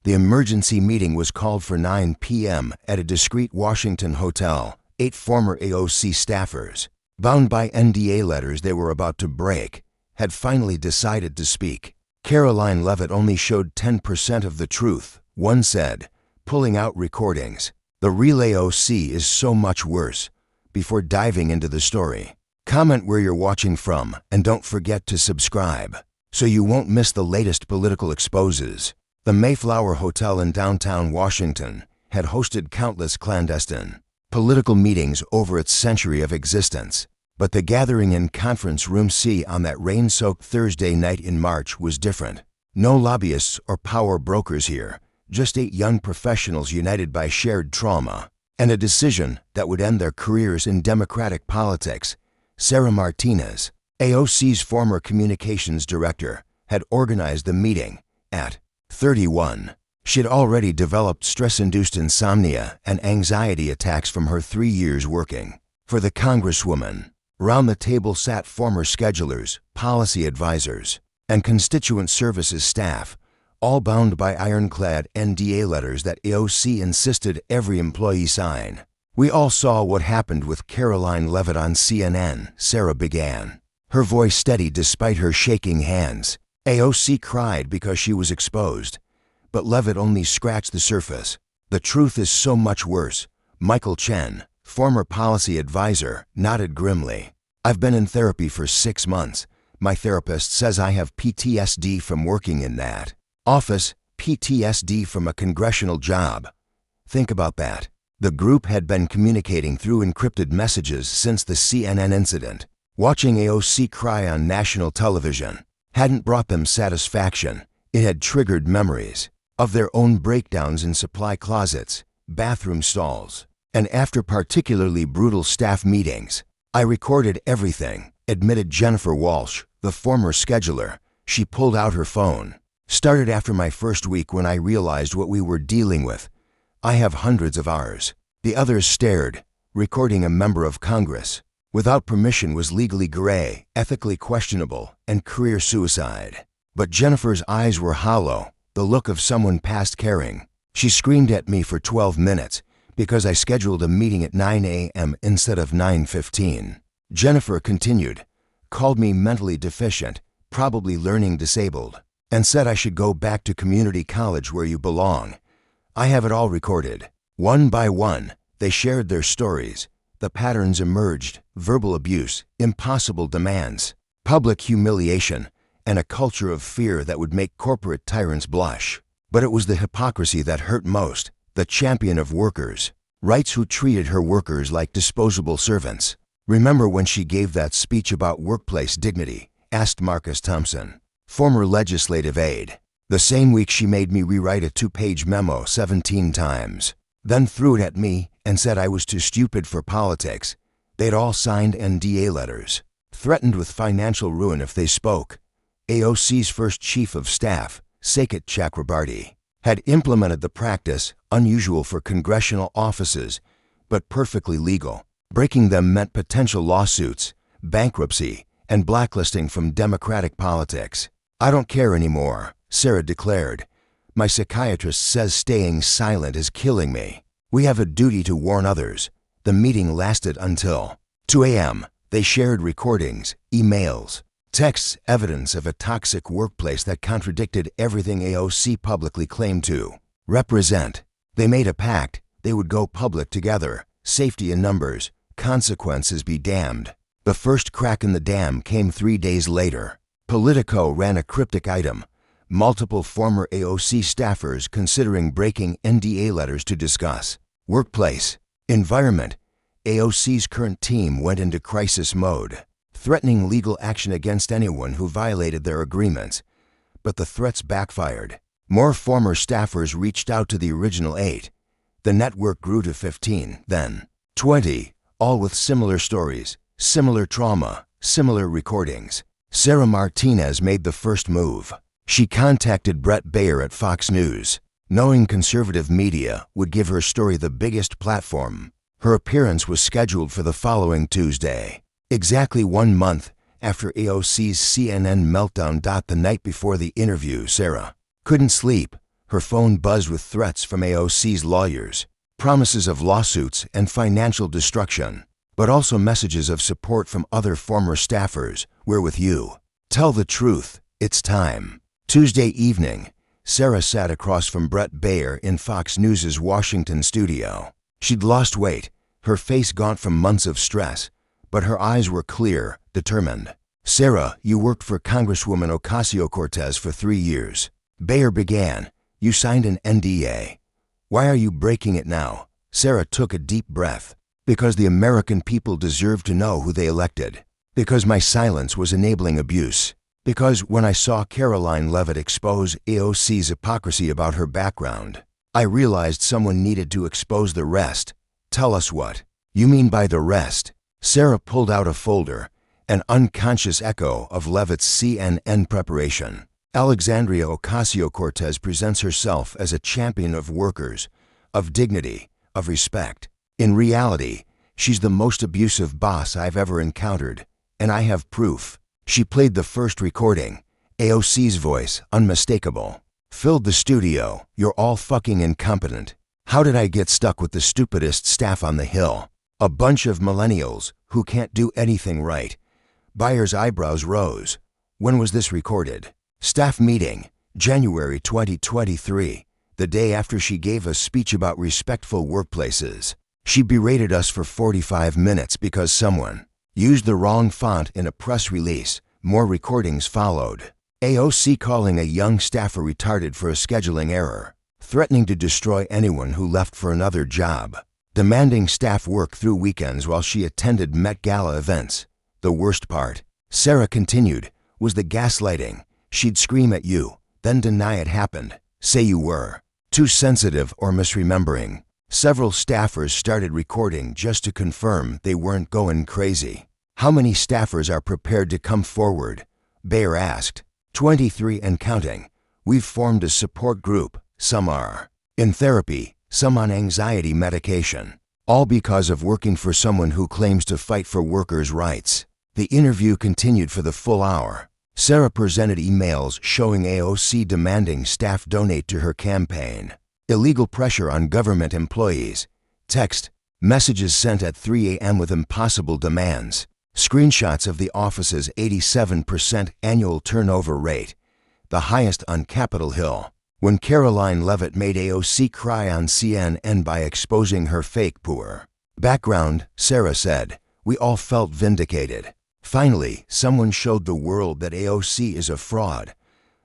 The emergency meeting was called for 9 p.m. at a discreet Washington hotel. 8 former AOC staffers, bound by NDA letters they were about to break, had finally decided to speak. Caroline Leavitt only showed 10% of the truth, one said, pulling out recordings. The real AOC is so much worse. Before diving into the story, comment where you're watching from and don't forget to subscribe so you won't miss the latest political exposes. The Mayflower Hotel in downtown Washington had hosted countless clandestine political meetings over its century of existence. But the gathering in Conference Room C on that rain-soaked Thursday night in March was different. No lobbyists or power brokers here, just 8 young professionals united by shared trauma and a decision that would end their careers in Democratic politics. Sarah Martinez, AOC's former communications director, had organized the meeting. At 31, she'd already developed stress-induced insomnia and anxiety attacks from her 3 years working for the Congresswoman. Round the table sat former schedulers, policy advisors, and constituent services staff, all bound by ironclad NDA letters that AOC insisted every employee sign. We all saw what happened with Caroline Leavitt on CNN, Sarah began, her voice steady despite her shaking hands. AOC cried because she was exposed, but Leavitt only scratched the surface. The truth is so much worse. Michael Chen, former policy advisor, nodded grimly. I've been in therapy for 6 months. My therapist says I have PTSD from working in that office, PTSD from a congressional job. Think about that. The group had been communicating through encrypted messages since the CNN incident. Watching AOC cry on national television hadn't brought them satisfaction. It had triggered memories of their own breakdowns in supply closets, bathroom stalls, and after particularly brutal staff meetings. I recorded everything, admitted Jennifer Walsh, the former scheduler. She pulled out her phone. Started after my first week when I realized what we were dealing with. I have hundreds of hours. The others stared. Recording a member of Congress without permission was legally gray, ethically questionable, and career suicide. But Jennifer's eyes were hollow, the look of someone past caring. She screamed at me for 12 minutes because I scheduled a meeting at 9 a.m. instead of 9:15. Jennifer continued, called me mentally deficient, probably learning disabled, and said I should go back to community college where you belong. I have it all recorded. One by one, they shared their stories. The patterns emerged: verbal abuse, impossible demands, public humiliation, and a culture of fear that would make corporate tyrants blush. But it was the hypocrisy that hurt most. The champion of workers' rights who treated her workers like disposable servants. Remember when she gave that speech about workplace dignity? Asked Marcus Thompson, former legislative aide. The same week she made me rewrite a 2-page memo 17 times, then threw it at me and said I was too stupid for politics. They'd all signed NDA letters, threatened with financial ruin if they spoke. AOC's first chief of staff, Sakit Chakrabarti, had implemented the practice, unusual for congressional offices, but perfectly legal. Breaking them meant potential lawsuits, bankruptcy, and blacklisting from Democratic politics. I don't care anymore, Sarah declared. My psychiatrist says staying silent is killing me. We have a duty to warn others. The meeting lasted until 2 a.m. They shared recordings, emails, texts, evidence of a toxic workplace that contradicted everything AOC publicly claimed to represent. They made a pact. They would go public together. Safety in numbers. Consequences be damned. The first crack in the dam came 3 days later. Politico ran a cryptic item. Multiple former AOC staffers considering breaking NDA letters to discuss workplace environment. AOC's current team went into crisis mode, threatening legal action against anyone who violated their agreements. But the threats backfired. More former staffers reached out to the original 8. The network grew to 15, then 20, all with similar stories, similar trauma, similar recordings. Sarah Martinez made the first move. She contacted Brett Baer at Fox News, knowing conservative media would give her story the biggest platform. Her appearance was scheduled for the following Tuesday, exactly 1 month after AOC's CNN meltdown. The night before the interview, Sarah couldn't sleep. Her phone buzzed with threats from AOC's lawyers, promises of lawsuits and financial destruction, but also messages of support from other former staffers. We're with you. Tell the truth. It's time. Tuesday evening, Sarah sat across from Brett Baer in Fox News' Washington studio. She'd lost weight, her face gaunt from months of stress, but her eyes were clear, determined. "Sarah, you worked for Congresswoman Ocasio-Cortez for 3 years." Baer began. "You signed an NDA. Why are you breaking it now?" Sarah took a deep breath. "Because the American people deserve to know who they elected. Because my silence was enabling abuse. Because when I saw Caroline Leavitt expose AOC's hypocrisy about her background, I realized someone needed to expose the rest." "Tell us what you mean by the rest." Sarah pulled out a folder, an unconscious echo of Leavitt's CNN preparation. Alexandria Ocasio-Cortez presents herself as a champion of workers, of dignity, of respect. In reality, she's the most abusive boss I've ever encountered, and I have proof. She played the first recording. AOC's voice, unmistakable, filled the studio. "You're all fucking incompetent. How did I get stuck with the stupidest staff on the Hill? A bunch of millennials who can't do anything right." Bayer's eyebrows rose. "When was this recorded?" "Staff meeting, January 2023, the day after she gave a speech about respectful workplaces. She berated us for 45 minutes because someone used the wrong font in a press release." More recordings followed. AOC calling a young staffer retarded for a scheduling error, threatening to destroy anyone who left for another job, demanding staff work through weekends while she attended Met Gala events. The worst part, Sarah continued, was the gaslighting. She'd scream at you, then deny it happened, say you were too sensitive or misremembering. Several staffers started recording just to confirm they weren't going crazy. "How many staffers are prepared to come forward?" Baer asked. 23 and counting. "We've formed a support group. Some are in therapy, some on anxiety medication. All because of working for someone who claims to fight for workers' rights." The interview continued for the full hour. Sarah presented emails showing AOC demanding staff donate to her campaign. Illegal pressure on government employees. Text messages sent at 3 a.m. with impossible demands. Screenshots of the office's 87% annual turnover rate, the highest on Capitol Hill. When Caroline Leavitt made AOC cry on CNN by exposing her fake poor background, Sarah said, "We all felt vindicated. Finally, someone showed the world that AOC is a fraud."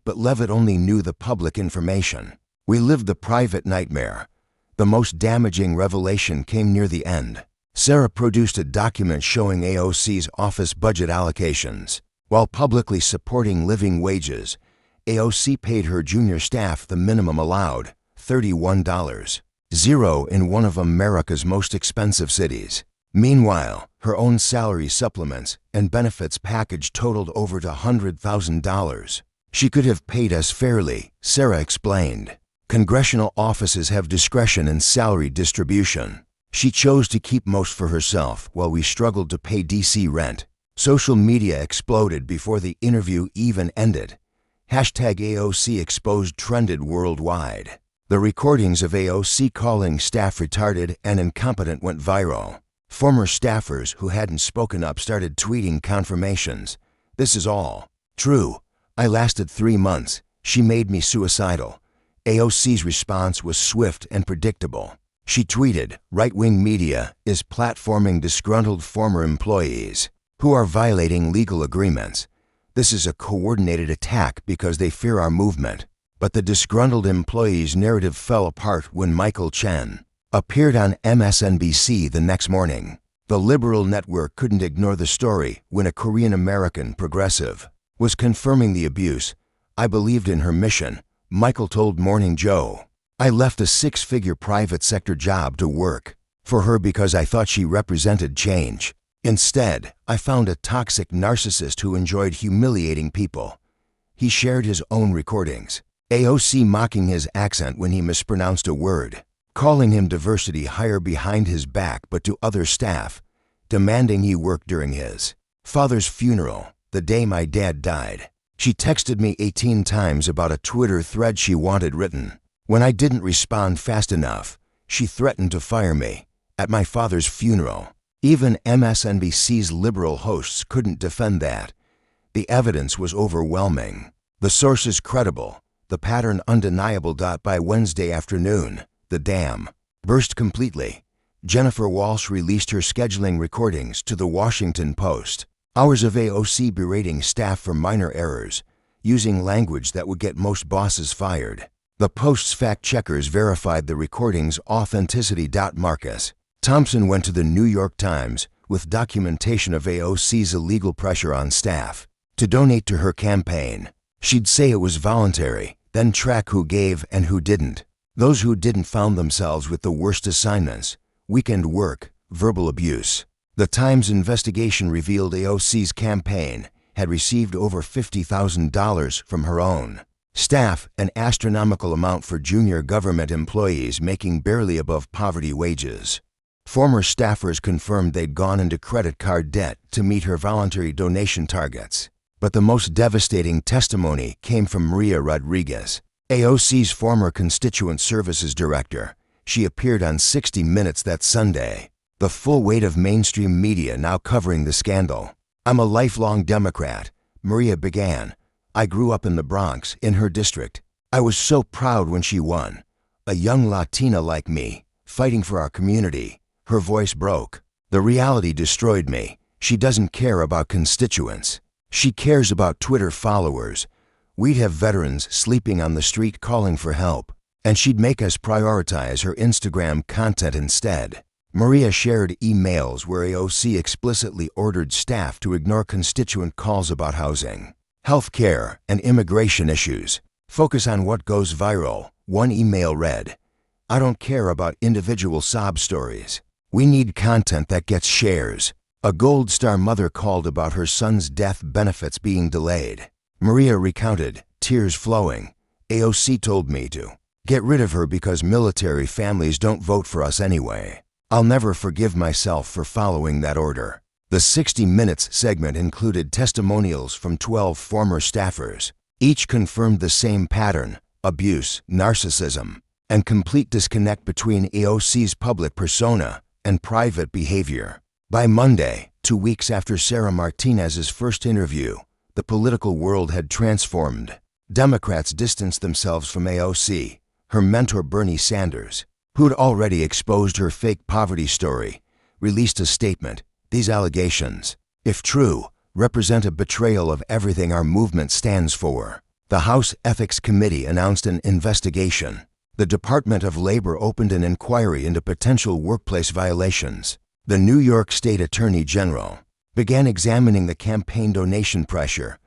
But Leavitt only knew the public information. "We lived the private nightmare." The most damaging revelation came near the end. Sarah produced a document showing AOC's office budget allocations. While publicly supporting living wages, AOC paid her junior staff the minimum allowed, $31.00 in one of America's most expensive cities. Meanwhile, her own salary supplements and benefits package totaled over $100,000. "She could have paid us fairly," Sarah explained. "Congressional offices have discretion in salary distribution. She chose to keep most for herself while we struggled to pay DC rent." Social media exploded before the interview even ended. #AOC exposed trended worldwide. The recordings of AOC calling staff retarded and incompetent went viral. Former staffers who hadn't spoken up started tweeting confirmations. "This is all true. I lasted 3 months. She made me suicidal." AOC's response was swift and predictable. She tweeted, "Right-wing media is platforming disgruntled former employees who are violating legal agreements. This is a coordinated attack because they fear our movement." But the disgruntled employees' narrative fell apart when Michael Chen appeared on MSNBC the next morning. The liberal network couldn't ignore the story when a Korean-American progressive was confirming the abuse. "I believed in her mission," Michael told Morning Joe. "I left a 6-figure private sector job to work for her because I thought she represented change. Instead, I found a toxic narcissist who enjoyed humiliating people." He shared his own recordings. AOC mocking his accent when he mispronounced a word, calling him diversity hire behind his back but to other staff, demanding he work during his father's funeral, the day my dad died. She texted me 18 times about a Twitter thread she wanted written. When I didn't respond fast enough, she threatened to fire me. At my father's funeral, even MSNBC's liberal hosts couldn't defend that. The evidence was overwhelming. The sources credible, the pattern undeniable. By Wednesday afternoon, the dam burst completely. Jennifer Walsh released her scheduling recordings to the Washington Post. Hours of AOC berating staff for minor errors, using language that would get most bosses fired. The Post's fact-checkers verified the recording's authenticity. Marcus Thompson went to the New York Times with documentation of AOC's illegal pressure on staff to donate to her campaign. She'd say it was voluntary, then track who gave and who didn't. Those who didn't found themselves with the worst assignments: weekend work, verbal abuse. The Times investigation revealed AOC's campaign had received over $50,000 from her own staff, an astronomical amount for junior government employees making barely above poverty wages. Former staffers confirmed they'd gone into credit card debt to meet her voluntary donation targets. But the most devastating testimony came from Maria Rodriguez, AOC's former Constituent Services Director. She appeared on 60 Minutes that Sunday, the full weight of mainstream media now covering the scandal. "I'm a lifelong Democrat," Maria began. "I grew up in the Bronx, in her district. I was so proud when she won. A young Latina like me, fighting for our community." Her voice broke. "The reality destroyed me. She doesn't care about constituents. She cares about Twitter followers. We'd have veterans sleeping on the street calling for help, and she'd make us prioritize her Instagram content instead." Maria shared emails where AOC explicitly ordered staff to ignore constituent calls about housing, health care, and immigration issues. "Focus on what goes viral," one email read. "I don't care about individual sob stories. We need content that gets shares." A Gold Star mother called about her son's death benefits being delayed. Maria recounted, tears flowing. "AOC told me to get rid of her because military families don't vote for us anyway. I'll never forgive myself for following that order." The 60 Minutes segment included testimonials from 12 former staffers. Each confirmed the same pattern: abuse, narcissism, and complete disconnect between AOC's public persona and private behavior. By Monday, 2 weeks after Sarah Martinez's first interview, the political world had transformed. Democrats distanced themselves from AOC. Her mentor Bernie Sanders, who'd already exposed her fake poverty story, released a statement. "These allegations, if true, represent a betrayal of everything our movement stands for." The House Ethics Committee announced an investigation. The Department of Labor opened an inquiry into potential workplace violations. The New York State Attorney General began examining the campaign donation pressure.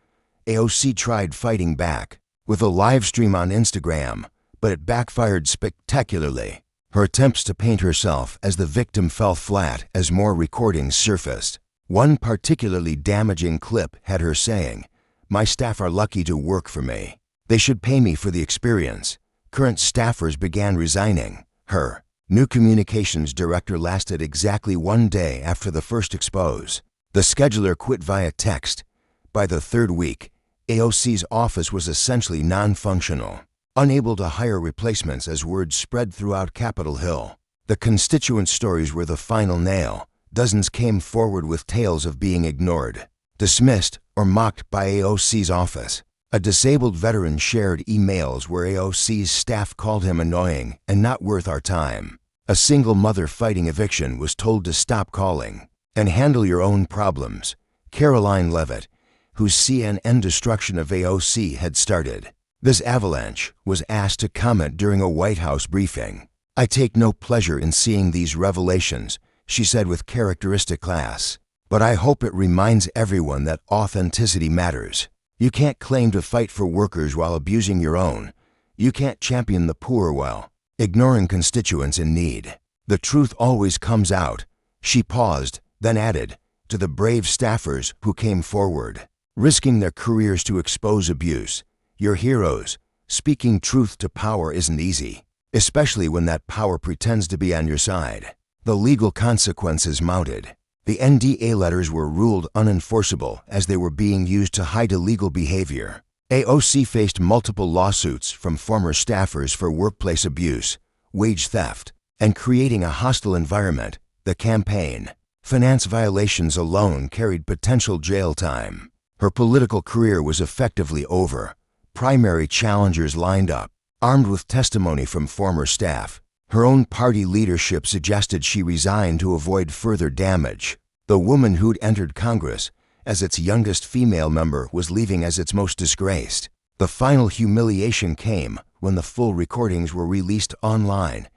AOC tried fighting back with a live stream on Instagram, but it backfired spectacularly. Her attempts to paint herself as the victim fell flat as more recordings surfaced. One particularly damaging clip had her saying, "My staff are lucky to work for me. They should pay me for the experience." Current staffers began resigning. Her new communications director lasted exactly 1 day after the first expose. The scheduler quit via text. By the 3rd week, AOC's office was essentially non-functional, unable to hire replacements as word spread throughout Capitol Hill. The constituent stories were the final nail. Dozens came forward with tales of being ignored, dismissed, or mocked by AOC's office. A disabled veteran shared emails where AOC's staff called him annoying and not worth our time. A single mother fighting eviction was told to stop calling and handle your own problems. Caroline Leavitt, whose CNN destruction of AOC had started, this avalanche, was asked to comment during a White House briefing. "I take no pleasure in seeing these revelations," she said with characteristic class. "But I hope it reminds everyone that authenticity matters. You can't claim to fight for workers while abusing your own. You can't champion the poor while ignoring constituents in need. The truth always comes out." She paused, then added, "To the brave staffers who came forward, risking their careers to expose abuse, you're heroes. Speaking truth to power isn't easy, especially when that power pretends to be on your side." The legal consequences mounted. The NDA letters were ruled unenforceable as they were being used to hide illegal behavior. AOC faced multiple lawsuits from former staffers for workplace abuse, wage theft, and creating a hostile environment. The campaign finance violations alone carried potential jail time. Her political career was effectively over. Primary challengers lined up, armed with testimony from former staff. Her own party leadership suggested she resign to avoid further damage. The woman who'd entered Congress as its youngest female member was leaving as its most disgraced. The final humiliation came when the full recordings were released online.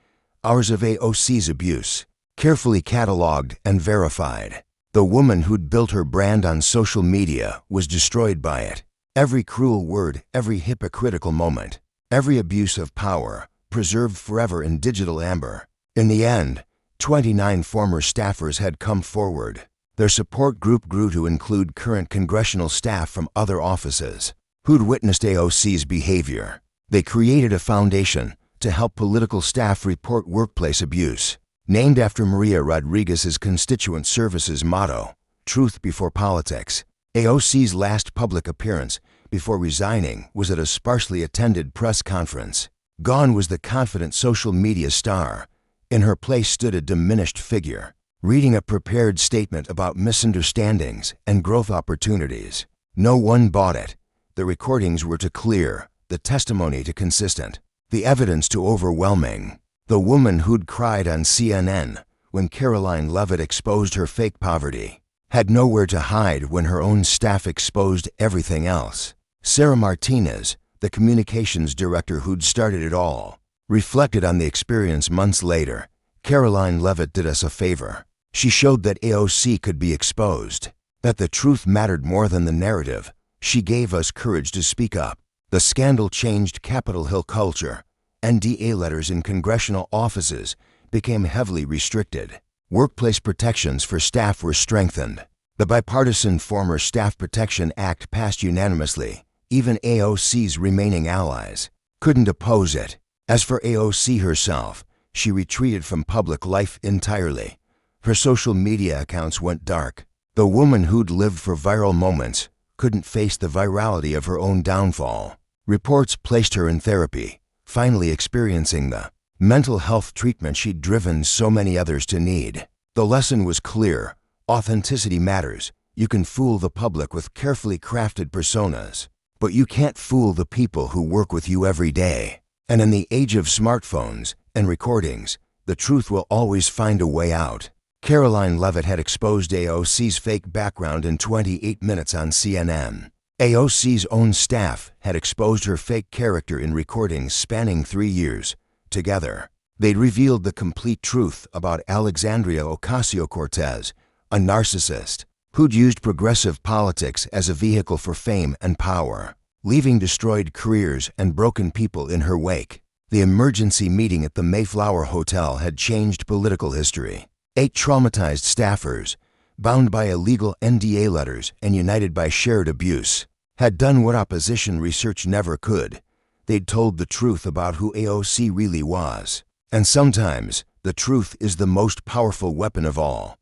Hours of AOC's abuse, carefully cataloged and verified. The woman who'd built her brand on social media was destroyed by it. Every cruel word, every hypocritical moment, every abuse of power, preserved forever in digital amber. In the end, 29 former staffers had come forward. Their support group grew to include current congressional staff from other offices who'd witnessed AOC's behavior. They created a foundation to help political staff report workplace abuse, named after Maria Rodriguez's constituent services motto, "Truth before politics." AOC's last public appearance before resigning was at a sparsely attended press conference. Gone was the confident social media star. In her place stood a diminished figure, reading a prepared statement about misunderstandings and growth opportunities. No one bought it. The recordings were too clear, the testimony too consistent, the evidence too overwhelming. The woman who'd cried on CNN when Caroline Leavitt exposed her fake poverty had nowhere to hide when her own staff exposed everything else. Sarah Martinez, the communications director who'd started it all, reflected on the experience months later. "Caroline Leavitt did us a favor. She showed that AOC could be exposed, that the truth mattered more than the narrative. She gave us courage to speak up." The scandal changed Capitol Hill culture. NDA letters in congressional offices became heavily restricted. Workplace protections for staff were strengthened. The bipartisan Former Staff Protection Act passed unanimously. Even AOC's remaining allies couldn't oppose it. As for AOC herself, she retreated from public life entirely. Her social media accounts went dark. The woman who'd lived for viral moments couldn't face the virality of her own downfall. Reports placed her in therapy, finally experiencing the mental health treatment she'd driven so many others to need. The lesson was clear. Authenticity matters. You can fool the public with carefully crafted personas, but you can't fool the people who work with you every day. And in the age of smartphones and recordings, the truth will always find a way out. Caroline Leavitt had exposed AOC's fake background in 28 minutes on CNN. AOC's own staff had exposed her fake character in recordings spanning 3 years. Together, they'd revealed the complete truth about Alexandria Ocasio-Cortez, a narcissist who'd used progressive politics as a vehicle for fame and power, leaving destroyed careers and broken people in her wake. The emergency meeting at the Mayflower Hotel had changed political history. 8 traumatized staffers, bound by illegal NDA letters and united by shared abuse, had done what opposition research never could. They'd told the truth about who AOC really was. And sometimes, the truth is the most powerful weapon of all.